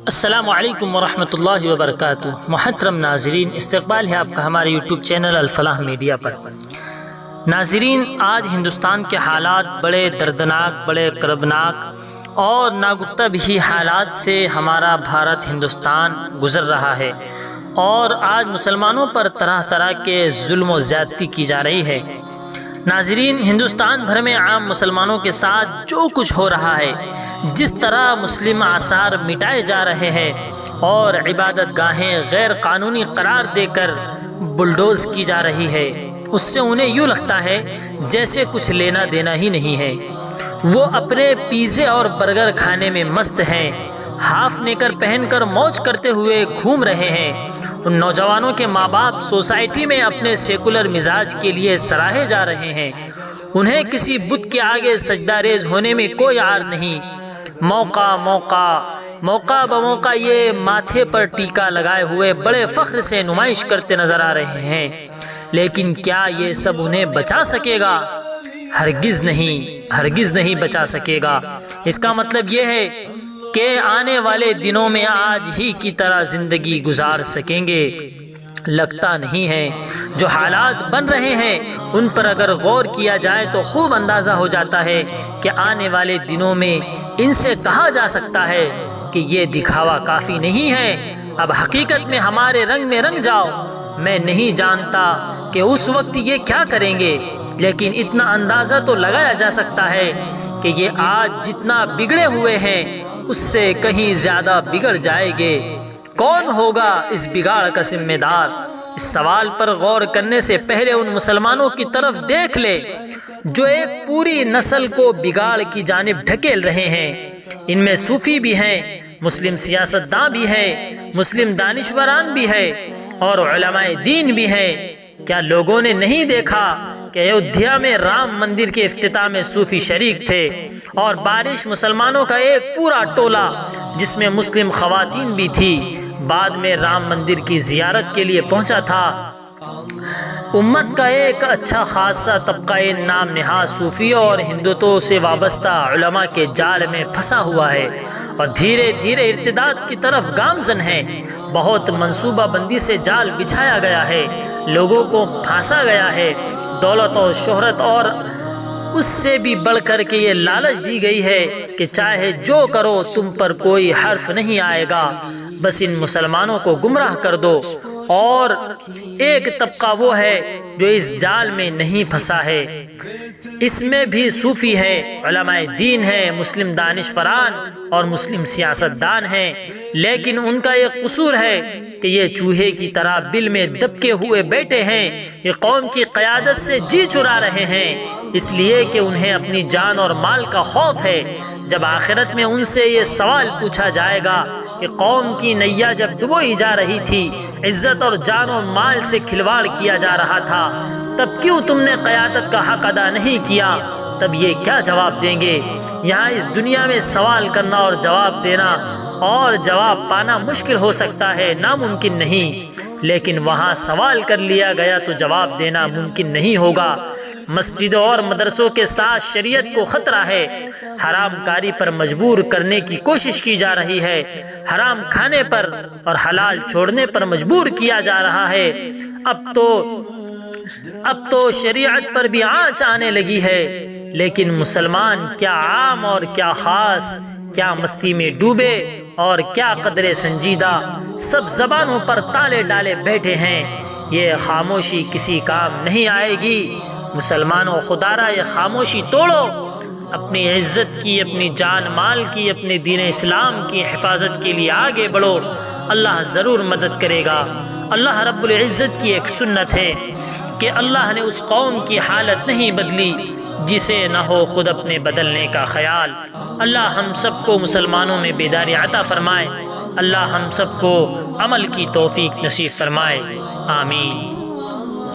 السلام علیکم ورحمۃ اللہ وبرکاتہ۔ محترم ناظرین، استقبال ہے آپ کا ہمارے یوٹیوب چینل الفلاح میڈیا پر۔ ناظرین، آج ہندوستان کے حالات بڑے دردناک، بڑے کربناک اور ناگفتہ بھی حالات سے ہمارا بھارت ہندوستان گزر رہا ہے، اور آج مسلمانوں پر طرح طرح کے ظلم و زیادتی کی جا رہی ہے۔ ناظرین، ہندوستان بھر میں عام مسلمانوں کے ساتھ جو کچھ ہو رہا ہے، جس طرح مسلم آثار مٹائے جا رہے ہیں اور عبادت گاہیں غیر قانونی قرار دے کر بلڈوز کی جا رہی ہے، اس سے انہیں یوں لگتا ہے جیسے کچھ لینا دینا ہی نہیں ہے۔ وہ اپنے پیزے اور برگر کھانے میں مست ہیں، ہاف نیکر پہن کر موج کرتے ہوئے گھوم رہے ہیں۔ ان نوجوانوں کے ماں باپ سوسائٹی میں اپنے سیکولر مزاج کے لیے سراہے جا رہے ہیں۔ انہیں کسی بت کے آگے سجدہ ریز ہونے میں کوئی عار نہیں۔ موقع بموقع یہ ماتھے پر ٹیکا لگائے ہوئے بڑے فخر سے نمائش کرتے نظر آ رہے ہیں، لیکن کیا یہ سب انہیں بچا سکے گا؟ ہرگز نہیں بچا سکے گا۔ اس کا مطلب یہ ہے کہ آنے والے دنوں میں آج ہی کی طرح زندگی گزار سکیں گے؟ لگتا نہیں ہے۔ جو حالات بن رہے ہیں ان پر اگر غور کیا جائے تو خوب اندازہ ہو جاتا ہے کہ آنے والے دنوں میں ان سے کہا جا سکتا ہے کہ یہ دکھاوا کافی نہیں ہے، اب حقیقت میں ہمارے رنگ میں رنگ جاؤ۔ میں نہیں جانتا کہ اس وقت یہ کیا کریں گے، لیکن اتنا اندازہ تو لگایا جا سکتا ہے کہ یہ آج جتنا بگڑے ہوئے ہیں اس سے کہیں زیادہ بگڑ جائیں گے۔ کون ہوگا اس بگاڑ کا ذمہ دار؟ اس سوال پر غور کرنے سے پہلے ان مسلمانوں کی طرف دیکھ لے جو ایک پوری نسل کو بگاڑ کی جانب ڈھکیل رہے ہیں۔ ان میں صوفی بھی ہیں، مسلم سیاستداں بھی ہیں، مسلم دانشوران بھی ہیں اور علماء دین بھی ہیں۔ کیا لوگوں نے نہیں دیکھا کہ ایودھیا میں رام مندر کے افتتاح میں صوفی شریک تھے، اور بارش مسلمانوں کا ایک پورا ٹولہ جس میں مسلم خواتین بھی تھی بعد میں رام مندر کی زیارت کے لیے پہنچا تھا؟ امت کا ایک اچھا خاصا طبقہ نام نہاد صوفیوں اور ہندوتوں سے وابستہ علماء کے جال میں پھنسا ہوا ہے اور دھیرے دھیرے ارتداد کی طرف گامزن ہے۔ بہت منصوبہ بندی سے جال بچھایا گیا ہے، لوگوں کو پھانسا گیا ہے، دولت اور شہرت اور اس سے بھی بڑھ کر کے یہ لالچ دی گئی ہے کہ چاہے جو کرو تم پر کوئی حرف نہیں آئے گا، بس ان مسلمانوں کو گمراہ کر دو۔ اور ایک طبقہ وہ ہے جو اس جال میں نہیں پھنسا ہے، اس میں بھی صوفی ہے، علماء دین ہے، مسلم دانشوران اور مسلم سیاستدان ہیں، لیکن ان کا ایک قصور ہے کہ یہ چوہے کی طرح بل میں دبکے ہوئے بیٹھے ہیں۔ یہ قوم کی قیادت سے جی چرا رہے ہیں، اس لیے کہ انہیں اپنی جان اور مال کا خوف ہے۔ جب آخرت میں ان سے یہ سوال پوچھا جائے گا کہ قوم کی نیا جب ڈبوئی جا رہی تھی، عزت اور جان و مال سے کھلواڑ کیا جا رہا تھا، تب کیوں تم نے قیادت کا حق ادا نہیں کیا؟ تب یہ کیا جواب دیں گے؟ یہاں اس دنیا میں سوال کرنا اور جواب دینا اور جواب پانا مشکل ہو سکتا ہے، ناممکن نہیں، لیکن وہاں سوال کر لیا گیا تو جواب دینا ممکن نہیں ہوگا۔ مسجدوں اور مدرسوں کے ساتھ شریعت کو خطرہ ہے، حرام کاری پر مجبور کرنے کی کوشش کی جا رہی ہے، حرام کھانے پر اور حلال چھوڑنے پر مجبور کیا جا رہا ہے۔ اب تو شریعت پر بھی آنچ آنے لگی ہے، لیکن مسلمان کیا عام اور کیا خاص، کیا مستی میں ڈوبے اور کیا قدر سنجیدہ، سب زبانوں پر تالے ڈالے بیٹھے ہیں۔ یہ خاموشی کسی کام نہیں آئے گی۔ مسلمانوں، خدارا یہ خاموشی توڑو، اپنی عزت کی، اپنی جان مال کی، اپنے دین اسلام کی حفاظت کے لیے آگے بڑھو، اللہ ضرور مدد کرے گا۔ اللہ رب العزت کی ایک سنت ہے کہ اللہ نے اس قوم کی حالت نہیں بدلی جسے نہ ہو خود اپنے بدلنے کا خیال۔ اللہ ہم سب کو مسلمانوں میں بیداری عطا فرمائے، اللہ ہم سب کو عمل کی توفیق نصیب فرمائے، آمین۔